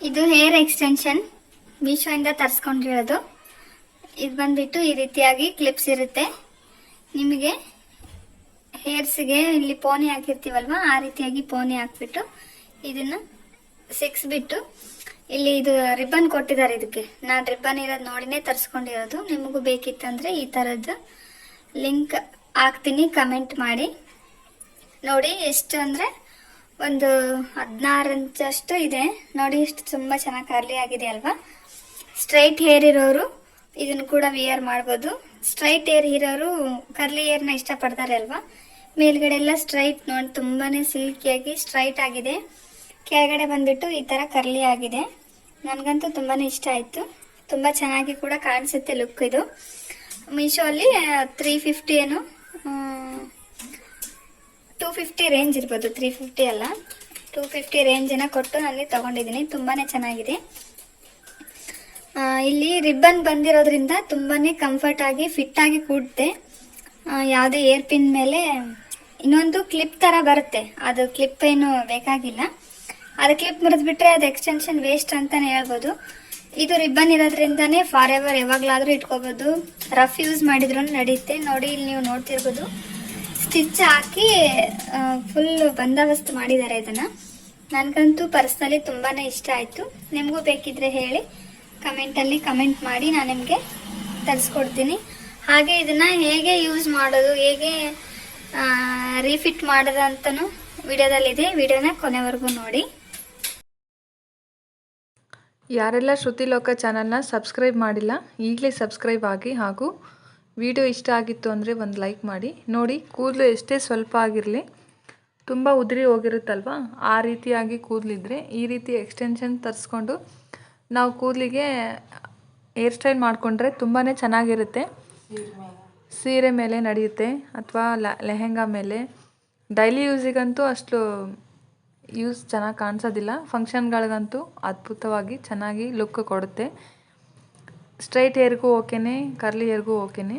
ಇದು hair extension Meesho ಇಂದ ತರಿಸ್ಕೊಂಡಿರೋದು. ಇದು ಬಂದ್ಬಿಟ್ಟು ಈ ರೀತಿಯಾಗಿ ಕ್ಲಿಪ್ಸ್ ಇರುತ್ತೆ. ನಿಮಗೆ ಹೇರ್ಸ್ಗೆ ಇಲ್ಲಿ ಪೋನಿ ಹಾಕಿರ್ತೀವಲ್ವಾ, ಆ ರೀತಿಯಾಗಿ ಪೋನಿ ಹಾಕ್ಬಿಟ್ಟು ಇದನ್ನ ಸಿಕ್ಸ್ಬಿಟ್ಟು ಇಲ್ಲಿ ಇದು ರಿಬ್ಬನ್ ಕೊಟ್ಟಿದ್ದಾರೆ. ಇದಕ್ಕೆ ನಾನು ರಿಬ್ಬನ್ ಇರೋದು ನೋಡಿನೇ ತರಿಸ್ಕೊಂಡಿರೋದು. ನಿಮಗೂ ಬೇಕಿತ್ತಂದ್ರೆ ಈ ತರದ್ದು ಲಿಂಕ್ ಹಾಕ್ತೀನಿ, ಕಮೆಂಟ್ ಮಾಡಿ ನೋಡಿ. ಎಷ್ಟು ಅಂದ್ರೆ ಒಂದು 16 ಇಂಚಷ್ಟು ಇದೆ ನೋಡಿ. ಇಷ್ಟು ತುಂಬಾ ಚೆನ್ನಾಗಿ ಕರ್ಲಿ ಆಗಿದೆ ಅಲ್ವಾ. ಸ್ಟ್ರೈಟ್ ಹೇರ್ ಇರೋರು ಇದನ್ನು ಕೂಡ ವಿಯರ್ ಮಾಡ್ಬೋದು. ಸ್ಟ್ರೈಟ್ ಹೇರ್ ಇರೋರು ಕರ್ಲಿ ಹೇರ್ನ ಇಷ್ಟಪಡ್ತಾರೆ ಅಲ್ವಾ. ಮೇಲ್ಗಡೆ ಎಲ್ಲ ಸ್ಟ್ರೈಟ್ ನೋಡಿ, ತುಂಬಾನೇ ಸಿಲ್ಕಿಯಾಗಿ ಸ್ಟ್ರೈಟ್ ಆಗಿದೆ. ಕೆಳಗಡೆ ಬಂದ್ಬಿಟ್ಟು ಈ ತರ ಕರ್ಲಿ ಆಗಿದೆ. ನನಗಂತೂ ತುಂಬಾನೇ ಇಷ್ಟ ಆಯ್ತು. ತುಂಬಾ ಚೆನ್ನಾಗಿ ಕೂಡ ಕಾಣಿಸುತ್ತೆ ಲುಕ್. ಇದು ಮೀಶೋ ಅಲ್ಲಿ 350 ಏನು 250 ರೇಂಜ್ ಇರ್ಬೋದು, 350 ಅಲ್ಲ 250 ರೇಂಜಿನ ಕೊಟ್ಟು ನಾನು ತಗೊಂಡಿದ್ದೀನಿ. ತುಂಬಾನೇ ಚೆನ್ನಾಗಿದೆ. ಇಲ್ಲಿ ರಿಬ್ಬನ್ ಬಂದಿರೋದ್ರಿಂದ ತುಂಬಾನೇ ಕಂಫರ್ಟ್ ಆಗಿ ಫಿಟ್ ಆಗಿ ಕೂಡುತ್ತೆ. ಯಾವುದೇ ಏರ್ ಪಿನ್ ಮೇಲೆ ಇನ್ನೊಂದು ಕ್ಲಿಪ್ ತರ ಬರುತ್ತೆ, ಅದು ಕ್ಲಿಪ್ ಏನು ಬೇಕಾಗಿಲ್ಲ. ಅದು ಕ್ಲಿಪ್ ಮುರಿದ್ಬಿಟ್ರೆ ಅದು ಎಕ್ಸ್ಟೆನ್ಷನ್ ವೇಸ್ಟ್ ಅಂತಾನೆ ಹೇಳ್ಬೋದು. ಇದು ರಿಬ್ಬನ್ ಇರೋದ್ರಿಂದಾನೇ ಫಾರ್ ಎವರ್ ಯಾವಾಗ್ಲಾದ್ರೂ ಇಟ್ಕೋಬಹುದು. ರಫ್ ಯೂಸ್ ಮಾಡಿದ್ರು ನಡೆಯುತ್ತೆ. ನೋಡಿ ಇಲ್ಲಿ ನೀವು ನೋಡ್ತಿರ್ಬೋದು, ಸ್ಟಿಚ್ ಹಾಕಿ ಫುಲ್ ಬಂದೋಬಸ್ತ್ ಮಾಡಿದ್ದಾರೆ ಇದನ್ನ. ನನ್ಗಂತೂ ಪರ್ಸನಲಿ ತುಂಬಾನೇ ಇಷ್ಟ ಆಯ್ತು. ನಿಮಗೂ ಬೇಕಿದ್ರೆ ಹೇಳಿ, ಕಮೆಂಟ್ ಅಲ್ಲಿ ಕಮೆಂಟ್ ಮಾಡಿ, ನಾನು ನಿಮ್ಗೆ ತರಿಸ್ಕೊಡ್ತೀನಿ. ಹಾಗೆ ಇದನ್ನ ಹೇಗೆ ಯೂಸ್ ಮಾಡೋದು, ಹೇಗೆ ರೀಫಿಟ್ ಮಾಡೋದು ಅಂತಾನು ವಿಡಿಯೋದಲ್ಲಿದೆ. ವಿಡಿಯೋನ ಕೊನೆವರೆಗೂ ನೋಡಿ. ಯಾರೆಲ್ಲ ಶ್ರುತಿ ಲೋಕ ಚಾನಲ್ನ ಸಬ್ಸ್ಕ್ರೈಬ್ ಮಾಡಿಲ್ಲ, ಈಗಲೇ ಸಬ್ಸ್ಕ್ರೈಬ್ ಆಗಿ. ಹಾಗೂ ವಿಡಿಯೋ ಇಷ್ಟ ಆಗಿತ್ತು ಅಂದರೆ ಒಂದು ಲೈಕ್ ಮಾಡಿ. ನೋಡಿ, ಕೂದಲು ಎಷ್ಟೇ ಸ್ವಲ್ಪ ಆಗಿರಲಿ, ತುಂಬ ಉದುರಿ ಹೋಗಿರುತ್ತಲ್ವ, ಆ ರೀತಿಯಾಗಿ ಕೂದಲಿದ್ರೆ ಈ ರೀತಿ ಎಕ್ಸ್ಟೆನ್ಷನ್ ತರಿಸ್ಕೊಂಡು ನಾವು ಕೂದಲಿಗೆ ಹೇರ್ ಸ್ಟೈಲ್ ಮಾಡಿಕೊಂಡ್ರೆ ತುಂಬಾ ಚೆನ್ನಾಗಿರುತ್ತೆ. ಸೀರೆ ಮೇಲೆ ನಡೆಯುತ್ತೆ ಅಥವಾ ಲೆಹೆಂಗಾ ಮೇಲೆ. ಡೈಲಿ ಯೂಸಿಗಂತೂ ಅಷ್ಟು ಯೂಸ್ ಚೆನ್ನಾಗಿ ಕಾಣಿಸೋದಿಲ್ಲ, ಫಂಕ್ಷನ್ಗಳಿಗಂತೂ ಅದ್ಭುತವಾಗಿ ಚೆನ್ನಾಗಿ ಲುಕ್ ಕೊಡುತ್ತೆ. ಸ್ಟ್ರೈಟ್ ಹೇರ್ಗೂ ಓಕೆನೆ, ಕರ್ಲಿ ಹೇರ್ಗೂ ಓಕೆನೆ.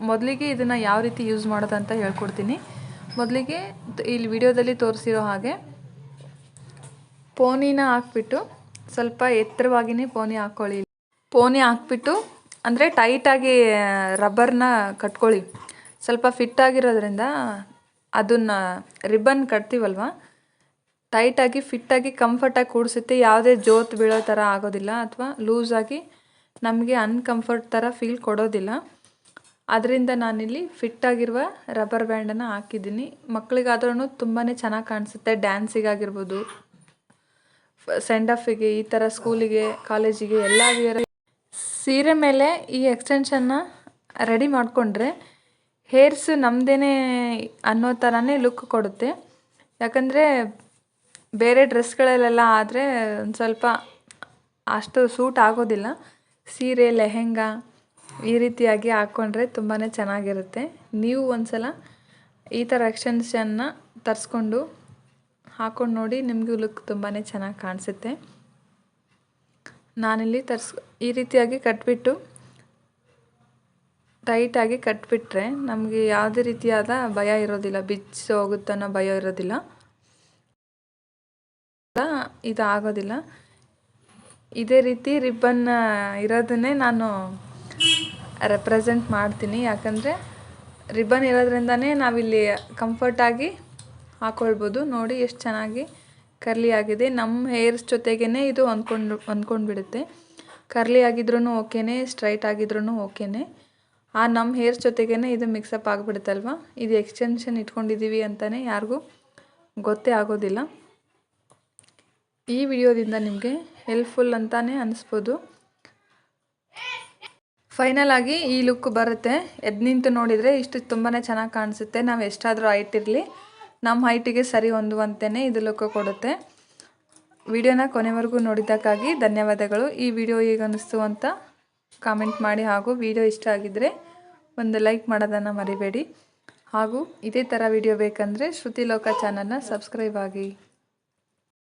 ಮೊದಲಿಗೆ ಇದನ್ನು ಯಾವ ರೀತಿ ಯೂಸ್ ಮಾಡೋದಂತ ಹೇಳ್ಕೊಡ್ತೀನಿ. ಮೊದಲಿಗೆ ಇಲ್ಲಿ ವಿಡಿಯೋದಲ್ಲಿ ತೋರಿಸಿರೋ ಹಾಗೆ ಪೋನಿನ ಹಾಕ್ಬಿಟ್ಟು ಸ್ವಲ್ಪ ಎತ್ತರವಾಗಿಯೇ ಪೋನಿ ಹಾಕ್ಕೊಳ್ಳಿ. ಪೋನಿ ಹಾಕ್ಬಿಟ್ಟು ಅಂದರೆ ಟೈಟಾಗಿ ರಬ್ಬರ್ನ ಕಟ್ಕೊಳ್ಳಿ. ಸ್ವಲ್ಪ ಫಿಟ್ ಆಗಿರೋದ್ರಿಂದ ಅದನ್ನು ರಿಬ್ಬನ್ ಕಟ್ತೀವಲ್ವ, ಟೈಟಾಗಿ ಫಿಟ್ಟಾಗಿ ಕಂಫರ್ಟಾಗಿ ಕೂಡಿಸುತ್ತೆ. ಯಾವುದೇ ಜೋತ್ ಬೀಳೋ ಥರ ಆಗೋದಿಲ್ಲ ಅಥವಾ ಲೂಸಾಗಿ ನಮಗೆ ಅನ್ಕಂಫರ್ಟ್ ಥರ ಫೀಲ್ ಕೊಡೋದಿಲ್ಲ. ಅದರಿಂದ ನಾನಿಲ್ಲಿ ಫಿಟ್ಟಾಗಿರುವ ರಬ್ಬರ್ ಬ್ಯಾಂಡನ್ನು ಹಾಕಿದ್ದೀನಿ. ಮಕ್ಕಳಿಗಾದ್ರೂ ತುಂಬಾ ಚೆನ್ನಾಗಿ ಕಾಣಿಸುತ್ತೆ. ಡ್ಯಾನ್ಸಿಗಾಗಿರ್ಬೋದು, ಸೆಂಡ್ ಆಫಿಗೆ, ಈ ಥರ ಸ್ಕೂಲಿಗೆ, ಕಾಲೇಜಿಗೆ ಎಲ್ಲ ವಿಯರ್. ಸೀರೆ ಮೇಲೆ ಈ ಎಕ್ಸ್ಟೆನ್ಷನ್ನ ರೆಡಿ ಮಾಡಿಕೊಂಡ್ರೆ ಹೇರ್ಸ್ ನಮ್ಮದೇನೆ ಅನ್ನೋ ಥರನೇ ಲುಕ್ ಕೊಡುತ್ತೆ. ಯಾಕಂದರೆ ಬೇರೆ ಡ್ರೆಸ್ಗಳಲ್ಲೆಲ್ಲ ಆದರೆ ಒಂದು ಸ್ವಲ್ಪ ಅಷ್ಟು ಸೂಟ್ ಆಗೋದಿಲ್ಲ. ಸೀರೆ, ಲೆಹೆಂಗಾ ಈ ರೀತಿಯಾಗಿ ಹಾಕ್ಕೊಂಡ್ರೆ ತುಂಬಾ ಚೆನ್ನಾಗಿರುತ್ತೆ. ನೀವು ಒಂದು ಈ ಥರ ಎಕ್ಸ್ಟೆನ್ಷನ್ನ ತರಿಸ್ಕೊಂಡು ಹಾಕ್ಕೊಂಡು ನೋಡಿ, ನಿಮಗೂ ಲುಕ್ ತುಂಬಾ ಚೆನ್ನಾಗಿ ಕಾಣಿಸುತ್ತೆ. ನಾನಿಲ್ಲಿ ಈ ರೀತಿಯಾಗಿ ಕಟ್ಬಿಟ್ಟು ಟೈಟಾಗಿ ಕಟ್ಬಿಟ್ರೆ ನಮಗೆ ಯಾವುದೇ ರೀತಿಯಾದ ಭಯ ಇರೋದಿಲ್ಲ, ಬಿಚ್ಚಿ ಹೋಗುತ್ತನ್ನೋ ಭಯ ಇರೋದಿಲ್ಲ, ಇದು ಆಗೋದಿಲ್ಲ. ಇದೇ ರೀತಿ ರಿಬ್ಬನ್ ಇರೋದನ್ನೇ ನಾನು ರೆಪ್ರೆಸೆಂಟ್ ಮಾಡ್ತೀನಿ. ಯಾಕಂದರೆ ರಿಬ್ಬನ್ ಇರೋದ್ರಿಂದನೇ ನಾವಿಲ್ಲಿ ಕಂಫರ್ಟಾಗಿ ಹಾಕ್ಕೊಳ್ಬೋದು. ನೋಡಿ ಎಷ್ಟು ಚೆನ್ನಾಗಿ ಕರ್ಲಿ ಆಗಿದೆ. ನಮ್ಮ ಹೇರ್ಸ್ ಜೊತೆಗೇ ಇದು ಹೊಂದ್ಕೊಂಡು ಬಿಡುತ್ತೆ. ಕರ್ಲಿ ಆಗಿದ್ರೂ ಓಕೆನೇ, ಸ್ಟ್ರೈಟ್ ಆಗಿದ್ರೂ ಓಕೆನೇ. ನಮ್ಮ ಹೇರ್ಸ್ ಜೊತೆಗೇ ಇದು ಮಿಕ್ಸಪ್ ಆಗಿಬಿಡುತ್ತಲ್ವ. ಇದು ಎಕ್ಸ್ಟೆನ್ಷನ್ ಇಟ್ಕೊಂಡಿದ್ದೀವಿ ಅಂತಲೇ ಯಾರಿಗೂ ಗೊತ್ತೇ ಆಗೋದಿಲ್ಲ. ಈ ವಿಡಿಯೋದಿಂದ ನಿಮಗೆ ಹೆಲ್ಪ್ಫುಲ್ ಅಂತಲೇ ಅನ್ನಿಸ್ಬೋದು. ಫೈನಲ್ ಆಗಿ ಈ ಲುಕ್ ಬರುತ್ತೆ. ಎದ್ದು ನಿಂತು ನೋಡಿದರೆ ಇಷ್ಟು ತುಂಬಾ ಚೆನ್ನಾಗಿ ಕಾಣಿಸುತ್ತೆ. ನಾವು ಎಷ್ಟಾದರೂ ಹೈಟ್ ಇರಲಿ, ನಮ್ಮ ಹೈಟಿಗೆ ಸರಿ ಹೊಂದುವಂತೆಯೇ ಇದು ಲುಕ್ ಕೊಡುತ್ತೆ. ವಿಡಿಯೋನ ಕೊನೆವರೆಗೂ ನೋಡಿದ್ದಕ್ಕಾಗಿ ಧನ್ಯವಾದಗಳು. ಈ ವಿಡಿಯೋ ಹೇಗೆ ಅನ್ನಿಸ್ತು ಅಂತ ಕಾಮೆಂಟ್ ಮಾಡಿ. ಹಾಗೂ ವಿಡಿಯೋ ಇಷ್ಟ ಆಗಿದ್ದರೆ ಒಂದು ಲೈಕ್ ಮಾಡೋದನ್ನು ಮರಿಬೇಡಿ. ಹಾಗೂ ಇದೇ ಥರ ವಿಡಿಯೋ ಬೇಕಂದರೆ ಶ್ರುತಿ ಲೋಕ ಚಾನಲ್ನ ಸಬ್ಸ್ಕ್ರೈಬ್ ಆಗಿ.